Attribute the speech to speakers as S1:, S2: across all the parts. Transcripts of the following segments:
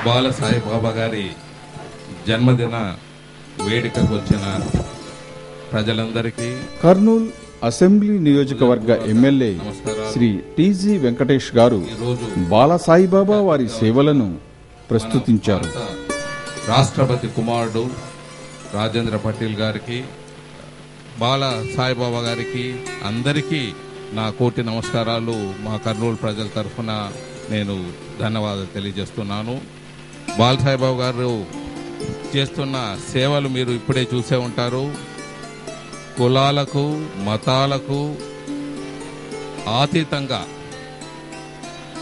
S1: బాల సాయిబాబా గారి జన్మదిన వేడుకకు వచ్చిన ప్రజలందరికీ
S2: కర్నూలు అసెంబ్లీ నియోజకవర్గ ఎమ్మెల్యే శ్రీ టీజీ వెంకటేష్ గారు బాల సాయిబాబా వారి సేవలను ప్రస్తుతించారు.
S1: రాష్ట్రపతి కుమారుడు రాజేంద్ర పటేల్ గారికి, బాల సాయిబాబా గారికి అందరికీ నా కోటి నమస్కారాలు. మా కర్నూలు ప్రజల తరఫున నేను ధన్యవాదాలు తెలియజేస్తున్నాను. బాల సాయిబాబా గారు చేస్తున్న సేవలు మీరు ఇప్పుడే చూసే ఉంటారు. కులాలకు మతాలకు అతీతంగా,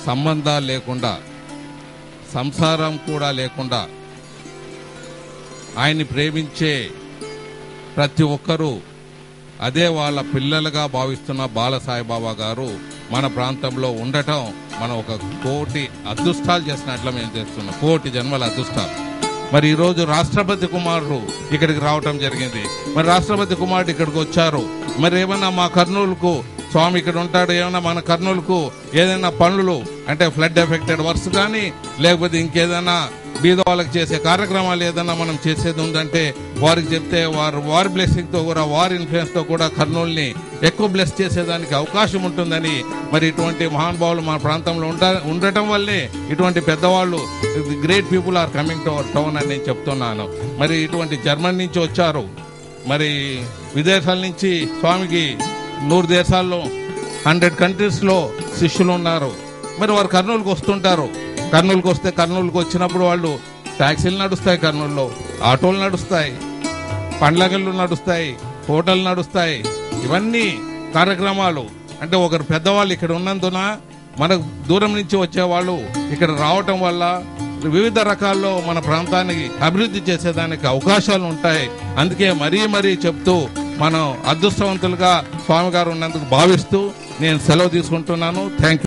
S1: సంబంధాలు లేకుండా, సంసారం కూడా లేకుండా ఆయన్ని ప్రేమించే ప్రతి ఒక్కరూ అదే వాళ్ళ పిల్లలుగా భావిస్తున్న బాల సాయిబాబా గారు మన ప్రాంతంలో ఉండటం మనం ఒక కోటి అదృష్టాలు చేసినట్లు మేము చేస్తున్నాం. కోటి జన్మల అదృష్టాలు. మరి ఈరోజు రాష్ట్రపతి కుమారుడు ఇక్కడికి రావటం జరిగింది. మరి రాష్ట్రపతి కుమారుడు ఇక్కడికి వచ్చారు. మరి ఏమన్నా మా కర్నూలుకు స్వామి ఇక్కడ ఉంటాడు, ఏమన్నా మన కర్నూలుకు ఏదైనా పనులు అంటే ఫ్లడ్ ఎఫెక్టెడ్ వర్క్స్ కానీ లేకపోతే ఇంకేదైనా బీద వాళ్ళకి చేసే కార్యక్రమాలు ఏదైనా మనం చేసేది ఉందంటే వారికి చెప్తే వారి బ్లెస్సింగ్తో కూడా, వారి ఇన్ఫ్లుయెన్స్తో కూడా కర్నూలుని ఎక్కువ బ్లెస్ చేసేదానికి అవకాశం ఉంటుందని, మరి ఇటువంటి మహానుభావులు మన ప్రాంతంలో ఉండటం వల్లే ఇటువంటి పెద్దవాళ్ళు great people are coming to our town అని నేను చెప్తున్నాను. మరి ఇటువంటి జర్మనీ నుంచి వచ్చారు, మరి విదేశాల నుంచి స్వామికి 100 దేశాల్లో 100 కంట్రీస్లో శిష్యులు ఉన్నారు. మరి వారు కర్నూలుకు వస్తుంటారు. కర్నూలుకు వస్తే కర్నూలుకు వచ్చినప్పుడు వాళ్ళు ట్యాక్సీలు నడుస్తాయి, కర్నూలులో ఆటోలు నడుస్తాయి, పండ్లగళ్ళు నడుస్తాయి, హోటళ్ళు నడుస్తాయి. ఇవన్నీ కార్యక్రమాలు అంటే ఒకరు పెద్దవాళ్ళు ఇక్కడ ఉన్నందున మనకు దూరం నుంచి వచ్చేవాళ్ళు ఇక్కడ రావటం వల్ల వివిధ రకాల్లో మన ప్రాంతానికి అభివృద్ధి చేసేదానికి అవకాశాలు ఉంటాయి. అందుకే మరీ చెప్తూ మనం అదృష్టవంతులుగా స్వామి గారు ఉన్నందుకు భావిస్తూ నేను సెలవు తీసుకుంటున్నాను. Thank you.